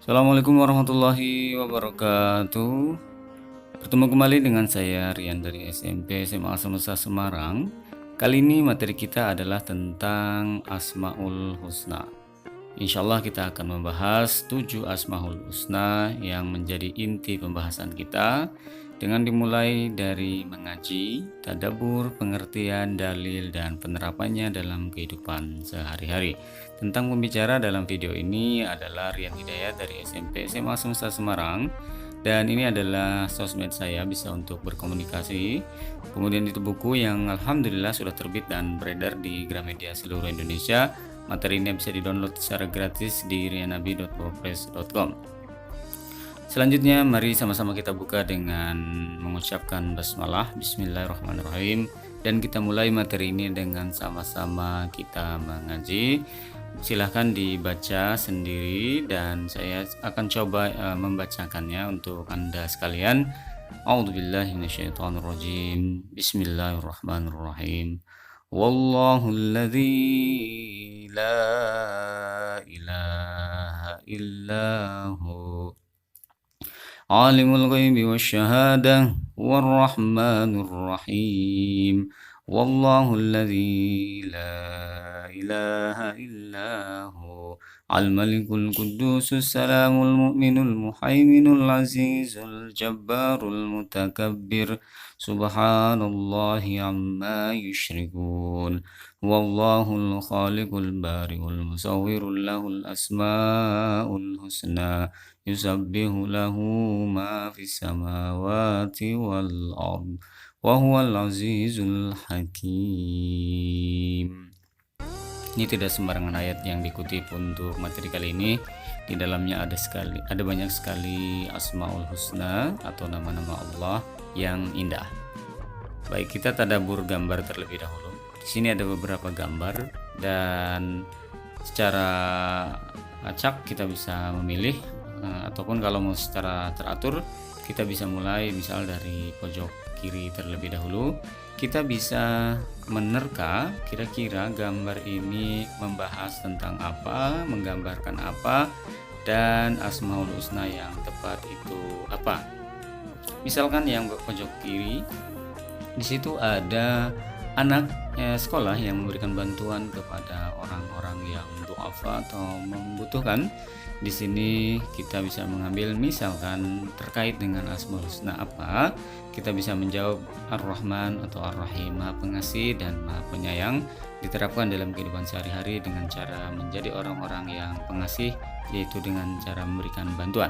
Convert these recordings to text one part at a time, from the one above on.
Assalamualaikum warahmatullahi wabarakatuh. Bertemu kembali dengan saya Rian dari SMP SMA Semesta Semarang. Kali ini materi kita adalah tentang Asmaul Husna. Insya Allah kita akan membahas 7 Asmaul Husna yang menjadi inti pembahasan kita, dengan dimulai dari mengaji, tadabbur, pengertian, dalil, dan penerapannya dalam kehidupan sehari-hari. Tentang pembicara dalam video ini adalah Rian Hidayat dari SMP SMA Semesta Semarang, dan ini adalah sosmed saya, bisa untuk berkomunikasi. Kemudian itu buku yang alhamdulillah sudah terbit dan beredar di Gramedia seluruh Indonesia. Materi ini bisa di-download secara gratis di rianabi.wordpress.com. Selanjutnya mari sama-sama kita buka dengan mengucapkan basmalah, bismillahirrahmanirrahim, dan kita mulai materi ini dengan sama-sama kita mengaji. Silahkan dibaca sendiri dan saya akan coba membacakannya untuk Anda sekalian. A'udzubillahi minasyaitonirrajim. Bismillahirrahmanirrahim. Wallahul ladzi la ilaha illahu alimul ghaibi wasyahada warrahmanur rahim. Wallahul ladzi la ilaha illahu al-malikul qudusus salamul mu'minul muhaiminul azizul jabbarul mutakabbir. Subhanallahi amma yusyrikun. Wallahul khaliqul bari'ul musawwirul lahul asmaul husna. Yusabbihu lahu ma fis samawati wal ard wa huwal azizul hakim. Ini tidak sembarangan ayat yang dikutip untuk materi kali ini. Di dalamnya ada banyak sekali Asmaul Husna atau nama-nama Allah yang indah. Baik, kita tadabbur gambar terlebih dahulu. Di sini ada beberapa gambar dan secara acak kita bisa memilih, ataupun kalau mau secara teratur kita bisa mulai misal dari pojok kiri terlebih dahulu. Kita bisa menerka kira-kira gambar ini membahas tentang apa, menggambarkan apa, dan Asmaul Husna yang tepat itu apa. Misalkan yang pojok kiri, di situ ada anak sekolah yang memberikan bantuan kepada orang-orang yang du'afa atau membutuhkan. Di sini kita bisa mengambil misalkan terkait dengan Asmaul Husna apa, kita bisa menjawab Ar-Rahman atau Ar-Rahim, Maha Pengasih dan Maha Penyayang, diterapkan dalam kehidupan sehari-hari dengan cara menjadi orang-orang yang pengasih, yaitu dengan cara memberikan bantuan.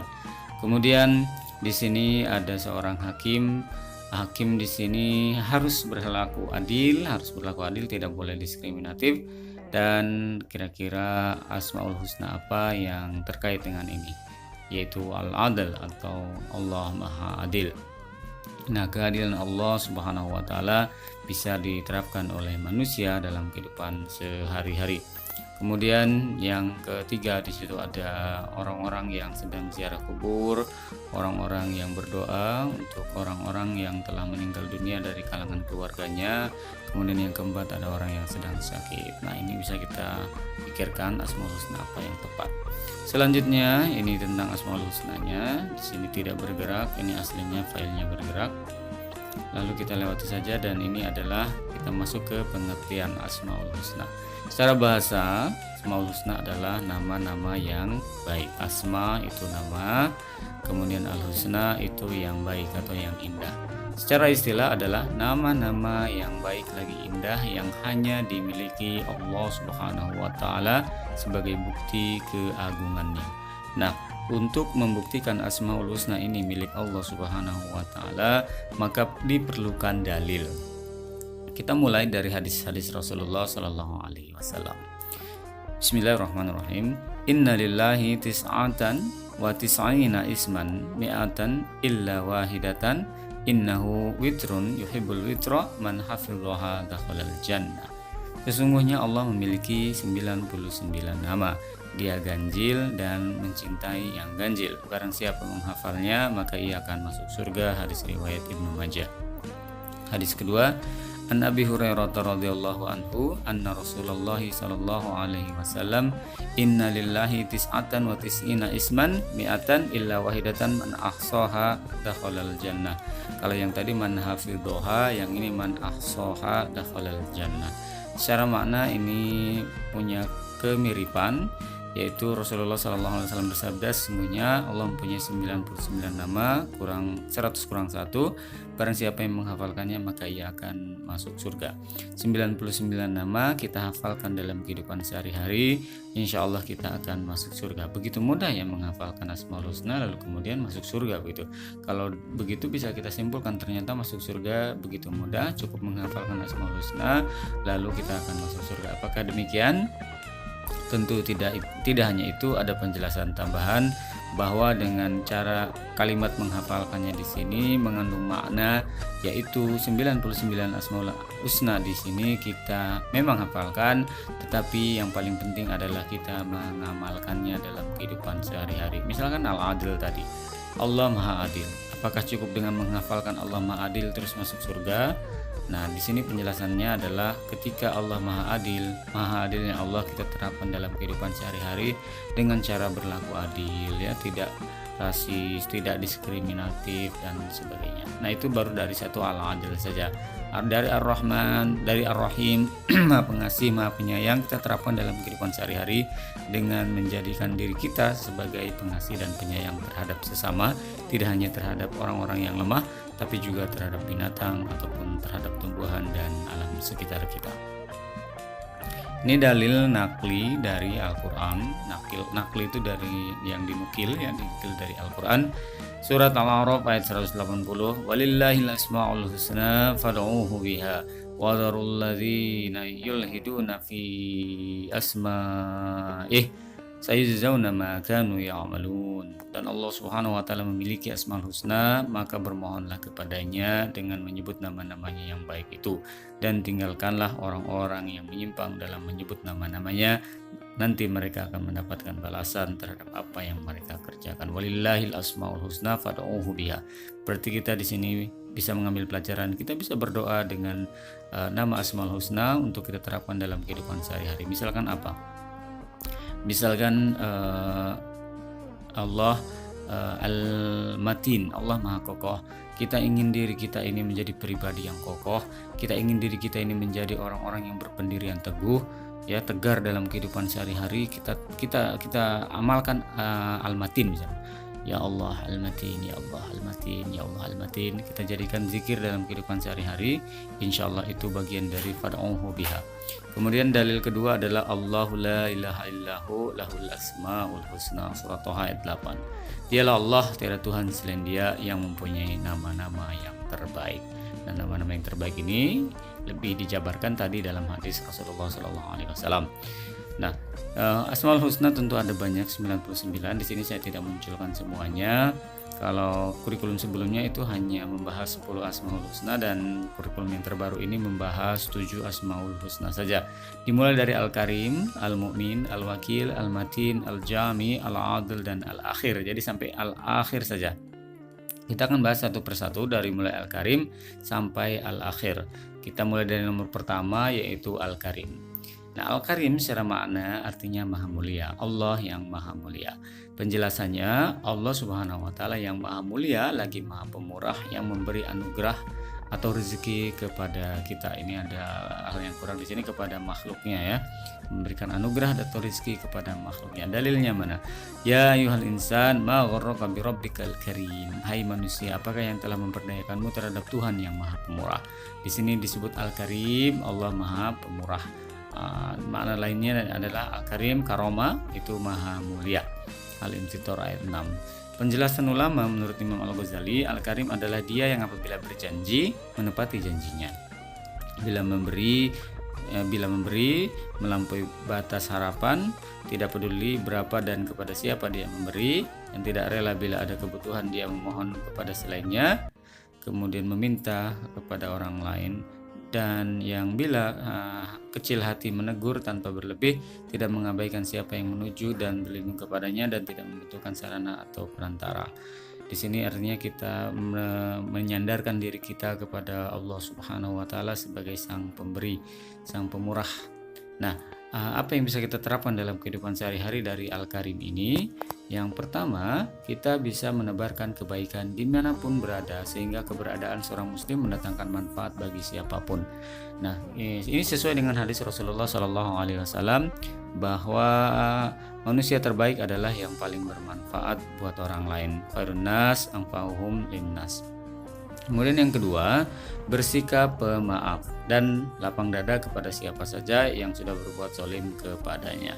Kemudian di sini ada seorang hakim. Hakim di sini harus berlaku adil, tidak boleh diskriminatif. Dan kira-kira Asmaul Husna apa yang terkait dengan ini, yaitu Al-Adl atau Allah Maha Adil. Nah, keadilan Allah Subhanahu wa taala bisa diterapkan oleh manusia dalam kehidupan sehari-hari. Kemudian yang ketiga, di situ ada orang-orang yang sedang ziarah kubur, orang-orang yang berdoa untuk orang-orang yang telah meninggal dunia dari kalangan keluarganya. Kemudian yang keempat ada orang yang sedang sakit. Nah, ini bisa kita pikirkan Asmaul Husna apa yang tepat. Selanjutnya ini tentang Asmaul Husnanya. Di sini tidak bergerak, ini aslinya filenya bergerak. Lalu kita lewati saja, dan ini adalah kita masuk ke pengertian Asmaul Husna. Secara bahasa, Asmaul Husna adalah nama-nama yang baik. Asma itu nama, kemudian Al-Husna itu yang baik atau yang indah. Secara istilah adalah nama-nama yang baik lagi indah yang hanya dimiliki Allah Subhanahu wa taala sebagai bukti keagungannya. Nah, untuk membuktikan Asmaul Husna ini milik Allah Subhanahu wa taala, maka diperlukan dalil. Kita mulai dari hadis-hadis Rasulullah sallallahu alaihi wasallam. Bismillahirrahmanirrahim. Innalillahi tis'atan wa tis'ina isman mi'atan illa wahidatan innahu witrun yuhibbul witra man hafidhaha dakhalal jannah. Sesungguhnya Allah memiliki 99 nama. Dia ganjil dan mencintai yang ganjil. Barang siapa menghafalnya maka ia akan masuk surga. Hadis riwayat Ibnu Majah. Hadis kedua, An Abi Hurairah radhiyallahu anhu anna Rasulullah sallallahu alaihi wasallam inna lillahi tis'atan wa tis'ina isman mi'atan illa wahidatan man ahsaha dakhalal jannah. Kalau yang tadi man hafidhoha, yang ini man ahsaha dakhalal jannah. Secara makna ini punya kemiripan, yaitu Rasulullah SAW bersabda, sesungguhnya Allah mempunyai 99 nama kurang 100 kurang 1, barang siapa yang menghafalkannya maka ia akan masuk surga. 99 nama kita hafalkan dalam kehidupan sehari-hari, insya Allah kita akan masuk surga. Begitu mudah ya menghafalkan Asmaul Husna lalu kemudian masuk surga begitu. Kalau begitu bisa kita simpulkan ternyata masuk surga begitu mudah, cukup menghafalkan Asmaul Husna lalu kita akan masuk surga. Apakah demikian? Tentu tidak hanya itu, ada penjelasan tambahan bahwa dengan cara kalimat menghafalkannya di sini mengandung makna, yaitu 99 Asmaul Husna di sini kita memang hafalkan, tetapi yang paling penting adalah kita mengamalkannya dalam kehidupan sehari-hari. Misalkan Al-Adil tadi, Allah Maha Adil. Apakah cukup dengan menghafalkan Allah Maha Adil terus masuk surga? Nah, di sini penjelasannya adalah ketika Allah Maha adilnya Allah kita terapkan dalam kehidupan sehari-hari dengan cara berlaku adil, ya, tidak rasis, tidak diskriminatif dan sebagainya. Nah, itu baru dari satu Al-Adil saja. Dari Ar-Rahman, dari Ar-Rahim, Maha Pengasih, Maha Penyayang, kita terapkan dalam kehidupan sehari-hari dengan menjadikan diri kita sebagai pengasih dan penyayang terhadap sesama, tidak hanya terhadap orang-orang yang lemah, tapi juga terhadap binatang ataupun terhadap tumbuhan dan alam sekitar kita. Ini dalil nakli dari Al-Quran. Nakli itu dari yang dinukil dari Al-Quran. Surat Al-A'raf ayat 180. Walillahil asmaul husna fad'uuhu biha wa dharul ladzina yulhiduna fi asma'ih sayujzauna ma kanu ya'malun. Dan Allah Subhanahu wa taala memiliki Asmaul Husna, maka bermohonlah kepadanya dengan menyebut nama-namanya yang baik itu, dan tinggalkanlah orang-orang yang menyimpang dalam menyebut nama-namanya, nanti mereka akan mendapatkan balasan terhadap apa yang mereka kerjakan. Walillahil asmaul husna fad'uuhu biha. Berarti kita di sini bisa mengambil pelajaran, kita bisa berdoa dengan nama Asmaul Husna untuk kita terapkan dalam kehidupan sehari-hari. Misalkan apa? Misalkan Allah Al-Matin, Allah Maha Kokoh. Kita ingin diri kita ini menjadi pribadi yang kokoh. Kita ingin diri kita ini menjadi orang-orang yang berpendirian teguh, ya, tegar dalam kehidupan sehari-hari. Kita amalkan Al-Matin misalnya. Ya Allah Al-Matin, Ya Allah Al-Matin, Ya Allah Al-Matin. Kita jadikan zikir dalam kehidupan sehari-hari. Insyaallah itu bagian dari fad'uuhu biha. Kemudian dalil kedua adalah Allahu la ilaha illahu lahul asmaul husna, surat Thaha ayat 8. Dialah Allah, tiada Tuhan selain Dia yang mempunyai nama-nama yang terbaik. Dan nama-nama yang terbaik ini lebih dijabarkan tadi dalam hadis Rasulullah SAW. Nah, Asmaul Husna tentu ada banyak, 99. Di sini saya tidak munculkan semuanya. Kalau kurikulum sebelumnya itu hanya membahas 10 Asmaul Husna, dan kurikulum yang terbaru ini membahas 7 Asmaul Husna saja. Dimulai dari Al-Karim, Al-Mu'min, Al-Wakil, Al-Matin, Al-Jami, Al-Adil, dan Al-Akhir. Jadi sampai Al-Akhir saja. Kita akan bahas satu persatu dari mulai Al-Karim sampai Al-Akhir. Kita mulai dari nomor pertama, yaitu Al-Karim. Nah, Al-Karim secara makna artinya Maha Mulia, Allah yang Maha Mulia. Penjelasannya, Allah Subhanahu wa taala yang Maha Mulia lagi Maha Pemurah, yang memberi anugerah atau rezeki kepada kita. Ini ada hal yang kurang di sini, kepada makhluknya, ya. Memberikan anugerah atau rezeki kepada makhluknya. Dalilnya mana? Ya ayyuhal insan ma gharraka bi rabbikal karim. Hai manusia, apakah yang telah memperdayakanmu terhadap Tuhan yang Maha Pemurah? Di sini disebut Al-Karim, Allah Maha Pemurah. Makna lainnya adalah Al-Karim, Karoma, itu Maha Mulia. Al-Infitor ayat 6. Penjelasan ulama menurut Imam Al-Ghazali, Al-Karim adalah dia yang apabila berjanji menepati janjinya. Bila memberi melampaui batas harapan, tidak peduli berapa dan kepada siapa dia memberi, yang tidak rela bila ada kebutuhan dia memohon kepada selainnya, kemudian meminta kepada orang lain, dan yang bila kecil hati menegur tanpa berlebih, tidak mengabaikan siapa yang menuju dan berlindung kepadanya, dan tidak membutuhkan sarana atau perantara. Di sini artinya kita menyandarkan diri kita kepada Allah Subhanahu wa taala sebagai sang pemberi, sang pemurah. Nah, apa yang bisa kita terapkan dalam kehidupan sehari-hari dari Al-Karim ini? Yang pertama, kita bisa menebarkan kebaikan dimanapun berada, sehingga keberadaan seorang muslim mendatangkan manfaat bagi siapapun. Nah, ini sesuai dengan hadis Rasulullah SAW bahwa manusia terbaik adalah yang paling bermanfaat buat orang lain. Khairun nas anfa'uhum linnas. Kemudian yang kedua, bersikap pemaaf dan lapang dada kepada siapa saja yang sudah berbuat zalim kepadanya.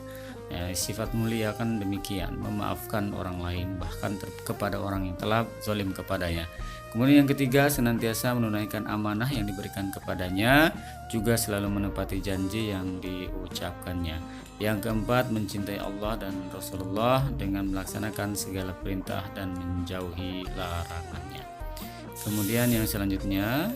Sifat mulia kan demikian, memaafkan orang lain bahkan kepada orang yang telah zalim kepadanya. Kemudian yang ketiga, senantiasa menunaikan amanah yang diberikan kepadanya, juga selalu menepati janji yang diucapkannya. Yang keempat, mencintai Allah dan Rasulullah dengan melaksanakan segala perintah dan menjauhi larangannya. Kemudian yang selanjutnya,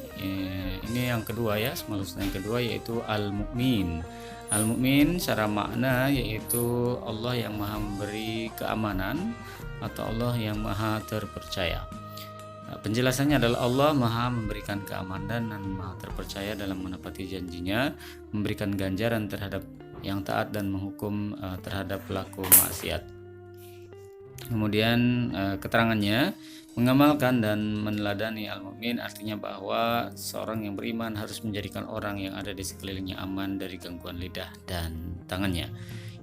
ini yang kedua ya, Asmaul Husna yang kedua yaitu Al-Mu'min. Al-Mu'min secara makna yaitu Allah yang maha memberi keamanan atau Allah yang maha terpercaya. Penjelasannya adalah Allah maha memberikan keamanan dan maha terpercaya dalam menepati janjinya, memberikan ganjaran terhadap yang taat dan menghukum terhadap pelaku maksiat. Kemudian keterangannya, mengamalkan dan meneladani al-mu'min artinya bahwa seorang yang beriman harus menjadikan orang yang ada di sekelilingnya aman dari gangguan lidah dan tangannya.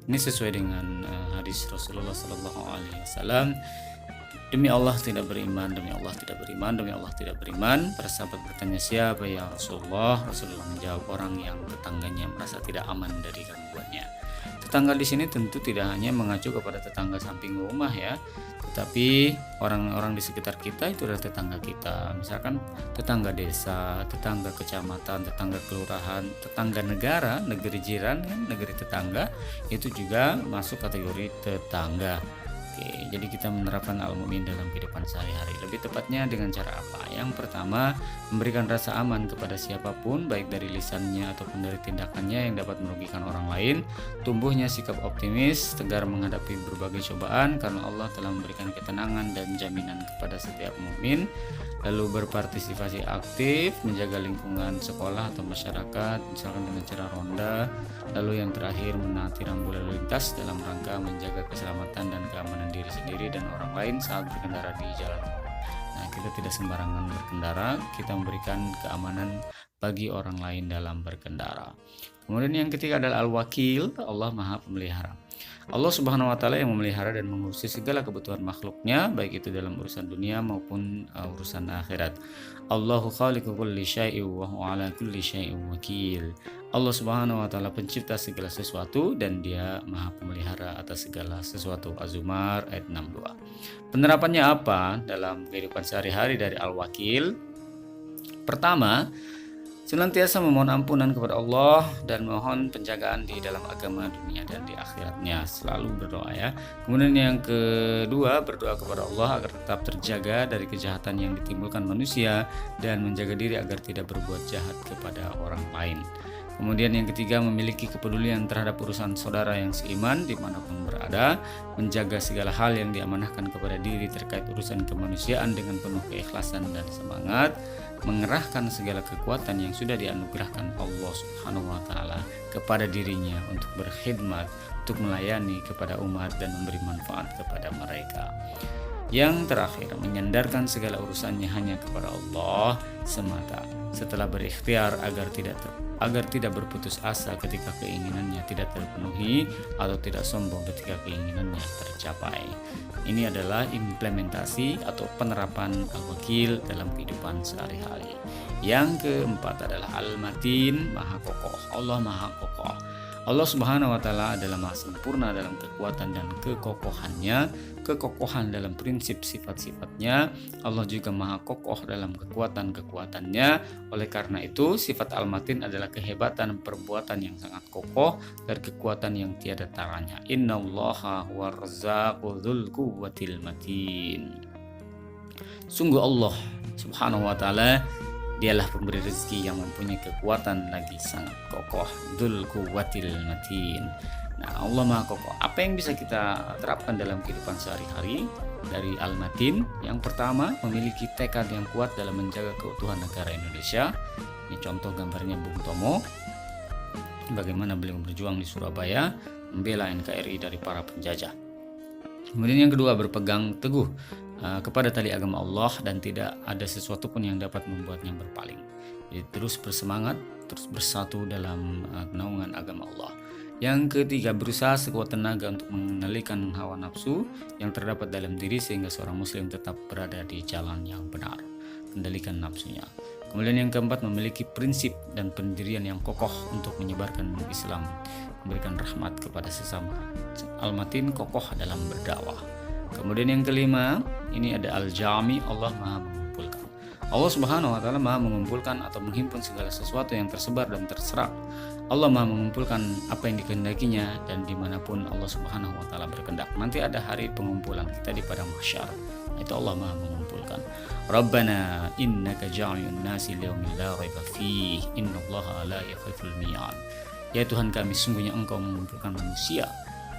Ini sesuai dengan hadis Rasulullah SAW. Demi Allah tidak beriman, demi Allah tidak beriman, demi Allah tidak beriman. Para sahabat bertanya, siapa ya Rasulullah? Rasulullah menjawab, orang yang tetangganya merasa tidak aman dari gangguannya. Tetangga di sini tentu tidak hanya mengacu kepada tetangga samping rumah ya, tetapi orang-orang di sekitar kita itu adalah tetangga kita. Misalkan tetangga desa, tetangga kecamatan, tetangga kelurahan, tetangga negara, negeri jiran, negeri tetangga, itu juga masuk kategori tetangga. Oke, jadi kita menerapkan al-mu'min dalam kehidupan sehari-hari. Lebih tepatnya dengan cara apa? Yang pertama, memberikan rasa aman kepada siapapun, baik dari lisannya ataupun dari tindakannya yang dapat merugikan orang lain. Tumbuhnya sikap optimis, tegar menghadapi berbagai cobaan karena Allah telah memberikan ketenangan dan jaminan kepada setiap mukmin. Lalu berpartisipasi aktif, menjaga lingkungan sekolah atau masyarakat, misalkan dengan cara ronda. Lalu yang terakhir, menaati rambu lalu lintas dalam rangka menjaga keselamatan dan keamanan diri sendiri dan orang lain saat berkendara di jalan. Nah, kita tidak sembarangan berkendara, kita memberikan keamanan bagi orang lain dalam berkendara. Kemudian yang ketiga adalah al-wakil, Allah Maha Pemelihara. Allah Subhanahu wa taala yang memelihara dan mengurusi segala kebutuhan makhluknya, baik itu dalam urusan dunia maupun urusan akhirat. Allahu khaliqu kulli syai'in wa huwa ala kulli syai'in wakil. Allah Subhanahu wa taala pencipta segala sesuatu dan Dia Maha Pemelihara atas segala sesuatu. Az-Zumar ayat 62. Penerapannya apa dalam kehidupan sehari-hari dari al-wakil? Pertama, senantiasa memohon ampunan kepada Allah dan mohon penjagaan di dalam agama dunia dan di akhiratnya. Selalu berdoa ya. Kemudian yang kedua, berdoa kepada Allah agar tetap terjaga dari kejahatan yang ditimbulkan manusia dan menjaga diri agar tidak berbuat jahat kepada orang lain. Kemudian yang ketiga, memiliki kepedulian terhadap urusan saudara yang seiman dimanapun berada, menjaga segala hal yang diamanahkan kepada diri terkait urusan kemanusiaan dengan penuh keikhlasan dan semangat, mengerahkan segala kekuatan yang sudah dianugerahkan Allah Subhanahu wa taala kepada dirinya untuk berkhidmat, untuk melayani kepada umat dan memberi manfaat kepada mereka. Yang terakhir, menyandarkan segala urusannya hanya kepada Allah semata, setelah berikhtiar agar tidak berputus asa ketika keinginannya tidak terpenuhi atau tidak sombong ketika keinginannya tercapai. Ini adalah implementasi atau penerapan al-wakil dalam kehidupan sehari-hari. Yang keempat adalah al-matin, maha kokoh. Allah maha kokoh. Allah Subhanahu wa taala adalah maha sempurna dalam kekuatan dan kekokohannya, kekokohan dalam prinsip sifat-sifatnya. Allah juga maha kokoh dalam kekuatan-kekuatannya. Oleh karena itu, sifat al-matin adalah kehebatan perbuatan yang sangat kokoh dan kekuatan yang tiada taranya. Innallaha huwar-razzaqu dzul quwwatil matin. Sungguh Allah Subhanahu wa taala Dialah pemberi rezeki yang mempunyai kekuatan lagi sangat kokoh. Dzul quwwatil matin. Nah, Allah Maha Kokoh. Apa yang bisa kita terapkan dalam kehidupan sehari-hari? Dari Al-Matin, yang pertama, memiliki tekad yang kuat dalam menjaga keutuhan negara Indonesia. Ini contoh gambarnya Bung Tomo, bagaimana beliau berjuang di Surabaya membela NKRI dari para penjajah. Kemudian yang kedua, berpegang teguh kepada tali agama Allah dan tidak ada sesuatu pun yang dapat membuatnya berpaling. Jadi terus bersemangat, terus bersatu dalam naungan agama Allah. Yang ketiga, berusaha sekuat tenaga untuk mengendalikan hawa nafsu yang terdapat dalam diri sehingga seorang muslim tetap berada di jalan yang benar. Kendalikan nafsunya. Kemudian yang keempat, memiliki prinsip dan pendirian yang kokoh untuk menyebarkan Islam, memberikan rahmat kepada sesama. Al-Matin kokoh dalam berdakwah. Kemudian yang kelima, ini ada Al-Jami, Allah Maha mengumpulkan. Allah Subhanahu wa Ta'ala Maha mengumpulkan atau menghimpun segala sesuatu yang tersebar dan terserap. Allah Maha mengumpulkan apa yang dikehendakinya dan dimanapun Allah Subhanahu wa Ta'ala berkehendak. Nanti ada hari pengumpulan kita di padang mahsyar. Itu Allah Maha mengumpulkan. Rabbana innaka ja'ilun nasi liyaumin la raiba fihi innallaha la yakhliful mi'ad. Ya Tuhan kami, sungguhnya Engkau mengumpulkan manusia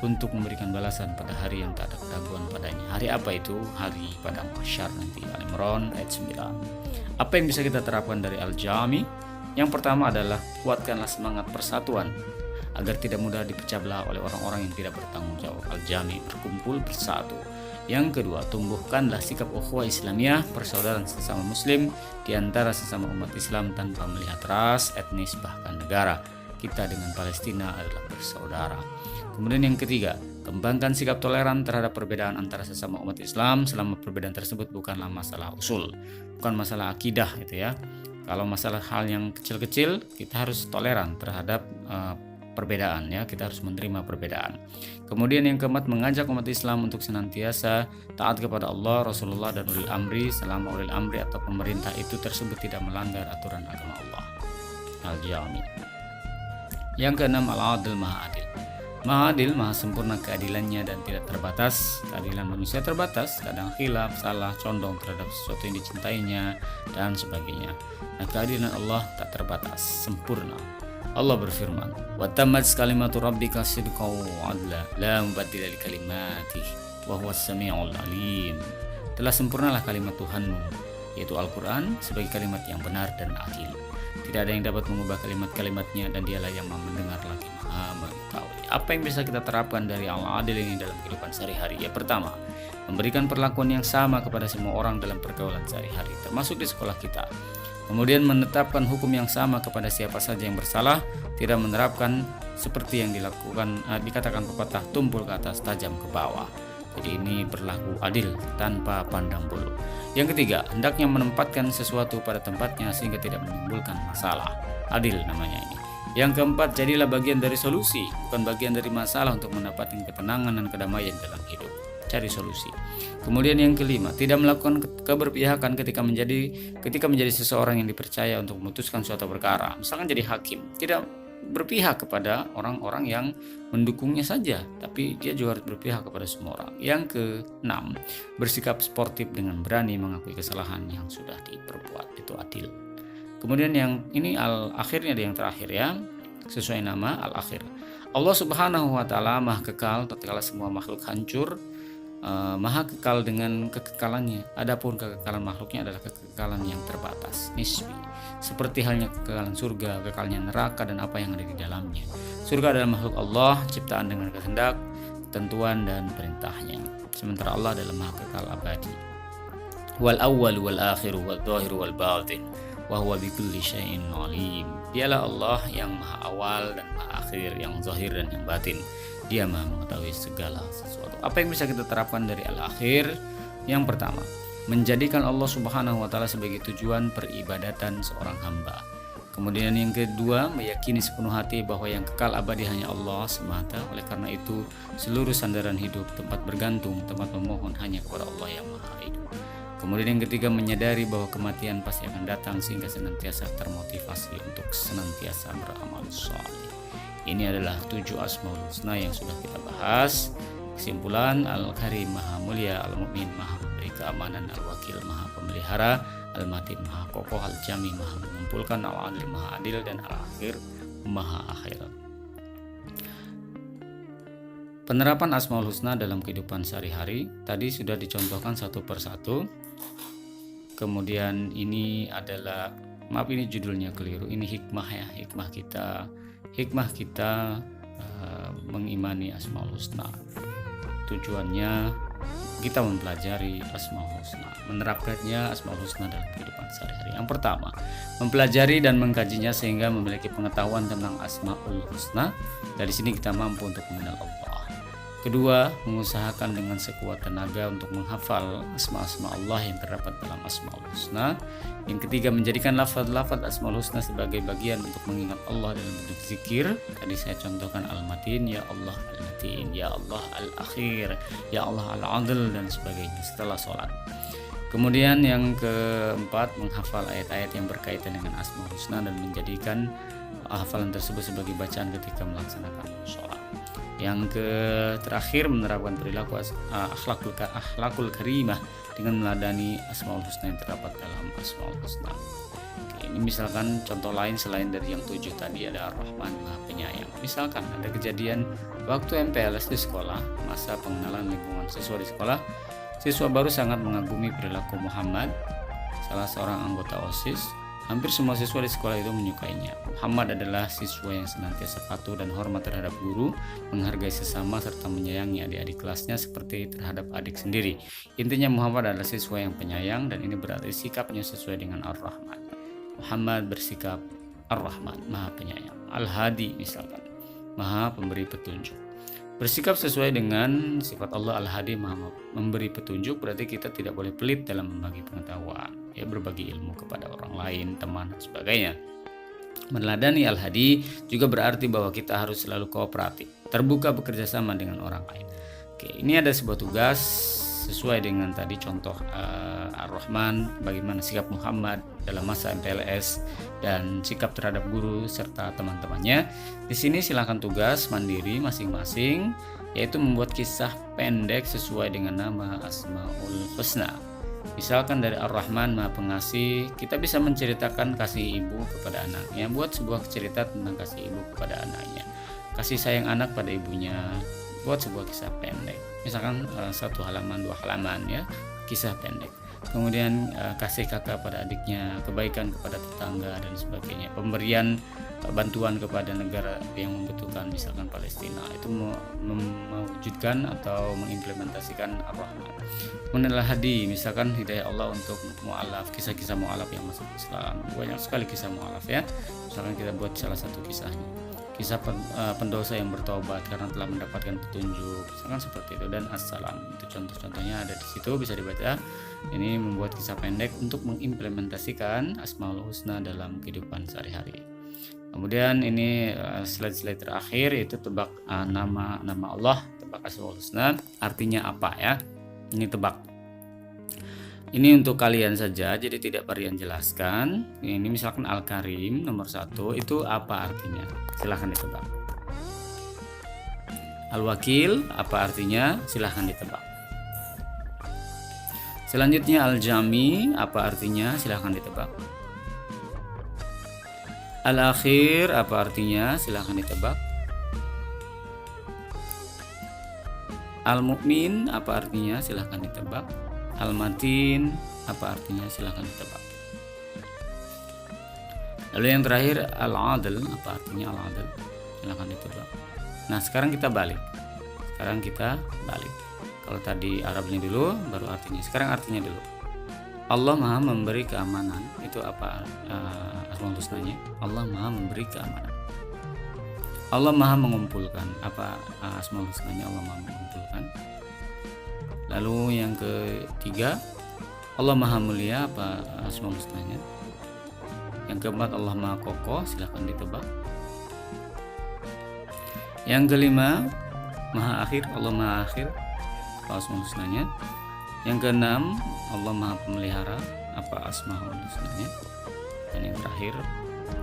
untuk memberikan balasan pada hari yang tak ada keraguan padanya. Hari apa itu? Hari padang mahsyar nanti. Al-Imran ayat 9. Apa yang bisa kita terapkan dari Al-Jami? Yang pertama adalah kuatkanlah semangat persatuan agar tidak mudah dipecah belah oleh orang-orang yang tidak bertanggung jawab. Al-Jami, berkumpul bersatu. Yang kedua, tumbuhkanlah sikap ukhuwah Islamiyah, persaudaraan sesama muslim di antara sesama umat Islam tanpa melihat ras, etnis, bahkan negara. Kita dengan Palestina adalah bersaudara. Kemudian yang ketiga, kembangkan sikap toleran terhadap perbedaan antara sesama umat Islam selama perbedaan tersebut bukanlah masalah usul, bukan masalah akidah gitu ya. Kalau masalah hal yang kecil-kecil, kita harus toleran terhadap perbedaan ya, kita harus menerima perbedaan. Kemudian yang keempat, mengajak umat Islam untuk senantiasa taat kepada Allah, Rasulullah dan ulil amri selama ulil amri atau pemerintah itu tersebut tidak melanggar aturan agama Allah. Al-Jami. Yang keenam, Al-Adil, Maha Adil. Maha Adil, Maha sempurna keadilannya dan tidak terbatas. Keadilan manusia terbatas, kadang khilaf, salah, condong terhadap sesuatu yang dicintainya dan sebagainya. Nah, keadilan Allah tak terbatas, sempurna. Allah berfirman, "Wa tammat kalimatu rabbika sidqan wa 'adla, la mubaddila li kalimatihi, wa huwas samiul alim." Telah sempurnalah kalimat Tuhanmu, yaitu Al-Qur'an, sebagai kalimat yang benar dan adil. Tidak ada yang dapat mengubah kalimat-kalimatnya dan dialah yang Maha mendengar lagi Maha mengetahui. Apa yang bisa kita terapkan dari Al-Adil ini dalam kehidupan sehari-hari? Ya, pertama, memberikan perlakuan yang sama kepada semua orang dalam pergaulan sehari-hari, termasuk di sekolah kita. Kemudian menetapkan hukum yang sama kepada siapa saja yang bersalah, tidak menerapkan seperti yang dikatakan pepatah, tumpul ke atas tajam ke bawah. Jadi ini berlaku adil tanpa pandang bulu. Yang ketiga, hendaknya menempatkan sesuatu pada tempatnya sehingga tidak menimbulkan masalah. Adil namanya ini. Yang keempat, jadilah bagian dari solusi, bukan bagian dari masalah untuk mendapatkan ketenangan dan kedamaian dalam hidup. Cari solusi. Kemudian yang kelima, tidak melakukan keberpihakan ketika menjadi seseorang yang dipercaya untuk memutuskan suatu perkara. Misalkan jadi hakim, tidak berpihak kepada orang-orang yang mendukungnya saja, tapi dia juga harus berpihak kepada semua orang. Yang keenam, bersikap sportif dengan berani mengakui kesalahan yang sudah diperbuat, itu adil. Kemudian yang ini al-akhirnya ada yang terakhir ya, sesuai nama al-akhir. Allah Subhanahu wa Ta'ala Maha kekal tatkala semua makhluk hancur, Maha kekal dengan kekekalannya. Adapun kekekalan makhluknya adalah kekekalan yang terbatas, nisbi. Seperti halnya kekekalan surga, kekalnya neraka dan apa yang ada di dalamnya. Surga adalah makhluk Allah, ciptaan dengan kehendak, ketentuan dan perintahnya. Sementara Allah adalah Maha kekal abadi. Wal awwal wal akhiru wal zahir wal batin wa huwa bikulli syai'in alim. Dialah Allah yang Maha awal dan Maha akhir, yang zahir dan yang batin. Dia Maha mengetahui segala sesuatu. Apa yang bisa kita terapkan dari al-akhir? Yang pertama, menjadikan Allah Subhanahu wa Ta'ala sebagai tujuan peribadatan seorang hamba. Kemudian yang kedua, meyakini sepenuh hati bahwa yang kekal abadi hanya Allah semata. Oleh karena itu, seluruh sandaran hidup, tempat bergantung, tempat memohon hanya kepada Allah yang Maha hidup. Kemudian yang ketiga, menyadari bahwa kematian pasti akan datang sehingga senantiasa termotivasi untuk senantiasa beramal saleh. Ini adalah 7 Asmaul Husna yang sudah kita bahas. Kesimpulan, Al-Karim Maha Mulia, Al-Mu'min Maha memberi keamanan, Al-Wakil Maha pemelihara, Al-Matin Maha kokoh, Al-Jami Maha mengumpulkan, Al-Adil Maha adil, dan Al-Akhir Maha akhir. Penerapan Asmaul Husna dalam kehidupan sehari-hari tadi sudah dicontohkan satu persatu. Kemudian ini adalah, maaf ini judulnya keliru, ini hikmah ya, hikmah kita mengimani Asmaul Husna. Tujuannya kita mempelajari Asmaul Husna, menerapkannya Asmaul Husna dalam kehidupan sehari-hari. Yang pertama, mempelajari dan mengkajinya sehingga memiliki pengetahuan tentang Asmaul Husna. Dari sini kita mampu untuk mengenal Allah. Kedua, mengusahakan dengan sekuat tenaga untuk menghafal asma-asma Allah yang terdapat dalam Asmaul Husna. Yang ketiga, menjadikan lafaz-lafaz Asmaul Husna sebagai bagian untuk mengingat Allah dalam bentuk zikir. Tadi saya contohkan Al-Matin, ya Allah Al-Matin, ya Allah Al-Akhir, ya Allah Al-Adl, dan sebagainya setelah sholat. Kemudian yang keempat, menghafal ayat-ayat yang berkaitan dengan Asmaul Husna dan menjadikan hafalan tersebut sebagai bacaan ketika melaksanakan sholat. Yang terakhir, menerapkan perilaku akhlakul karimah dengan meladani Asmaul Husna yang terdapat dalam Asmaul Husna. Oke, ini misalkan contoh lain selain dari yang 7 tadi, ada Ar-Rahman, Maha Penyayang. Misalkan ada kejadian waktu MPLS di sekolah, masa pengenalan lingkungan siswa di sekolah. Siswa baru sangat mengagumi perilaku Muhammad, salah seorang anggota OSIS. Hampir semua siswa di sekolah itu menyukainya. Muhammad adalah siswa yang senantiasa patuh dan hormat terhadap guru, menghargai sesama serta menyayangi adik-adik kelasnya seperti terhadap adik sendiri. Intinya Muhammad adalah siswa yang penyayang, dan ini berarti sikapnya sesuai dengan Ar-Rahman. Muhammad bersikap Ar-Rahman, Maha Penyayang. Al-Hadi misalkan, Maha Pemberi Petunjuk. Bersikap sesuai dengan sifat Allah Al-Hadi, Maha memberi petunjuk, berarti kita tidak boleh pelit dalam membagi pengetahuan, ya, berbagi ilmu kepada orang lain, teman, dan sebagainya. Meneladani Al-Hadi juga berarti bahwa kita harus selalu kooperatif, terbuka bekerja sama dengan orang lain. Oke, ini ada sebuah tugas sesuai dengan tadi contoh Ar-Rahman, bagaimana sikap Muhammad dalam masa MPLS dan sikap terhadap guru serta teman-temannya. Di sini silakan tugas mandiri masing-masing, yaitu membuat kisah pendek sesuai dengan nama Asmaul Husna. Misalkan dari Ar-Rahman, Maha Pengasih, kita bisa menceritakan kasih ibu kepada anaknya. Buat sebuah cerita tentang kasih ibu kepada anaknya, kasih sayang anak pada ibunya. Buat sebuah kisah pendek, misalkan 1 halaman 2 halaman, ya, kisah pendek. Kemudian kasih kakak pada adiknya, kebaikan kepada tetangga, dan sebagainya. Pemberian bantuan kepada negara yang membutuhkan, misalkan Palestina, itu mewujudkan atau mengimplementasikan Ar-Rahman. Mengenal hadi, misalkan hidayah Allah untuk mu'alaf, kisah-kisah mu'alaf yang masuk Islam. Banyak sekali kisah mu'alaf, ya. Misalkan kita buat salah satu kisahnya, kisah pendosa yang bertobat karena telah mendapatkan petunjuk, misalkan seperti itu. Dan Assalam, itu contoh-contohnya ada di situ, bisa dibaca. Ini membuat kisah pendek untuk mengimplementasikan Asmaul Husna dalam kehidupan sehari-hari. Kemudian ini slide-slide terakhir, yaitu tebak nama Allah, tebak Asmaul Husna artinya apa, ya. Ini tebak. Ini untuk kalian saja, jadi tidak Parian jelaskan. Ini misalkan Al-Karim nomor 1 itu apa artinya? Silahkan ditebak. Al-Wakil apa artinya? Silahkan ditebak. Selanjutnya Al-Jami apa artinya? Silahkan ditebak. Al-Akhir apa artinya? Silahkan ditebak. Al-Mu'min apa artinya? Silahkan ditebak. Al-Matin apa artinya? Silahkan ditebak. Lalu yang terakhir Al-Adl apa artinya? Al-Adl, silahkan ditebak. Nah, sekarang kita balik. Kalau tadi Arabnya dulu, baru artinya. Sekarang artinya dulu. Allah Maha memberi keamanan, itu apa Asmaul Husnanya? Allah Maha memberi keamanan. Allah Maha mengumpulkan, apa Asmaul Husnanya? Allah Maha mengumpulkan. Lalu yang ketiga, Allah Maha Mulia, apa Asmaul Husnanya? Yang keempat, Allah Maha Kokoh, silahkan ditebak. Yang kelima, Maha Akhir, Allah Maha Akhir, apa Asmaul Husnanya? Yang keenam, Allah Maha Pemelihara, apa Asmaul Husnanya? Dan yang terakhir,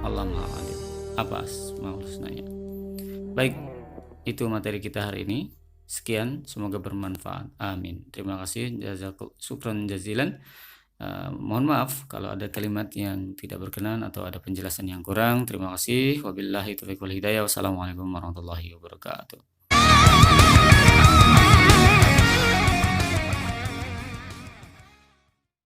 Allah Maha Adil, apa Asmaul Husnanya? Baik, itu materi kita hari ini. Sekian, semoga bermanfaat. Amin. Terima kasih. Syukran jazilan. Mohon maaf kalau ada kalimat yang tidak berkenan atau ada penjelasan yang kurang. Terima kasih. Wabillahi taufiq wal hidayah. Wassalamualaikum warahmatullahi wabarakatuh.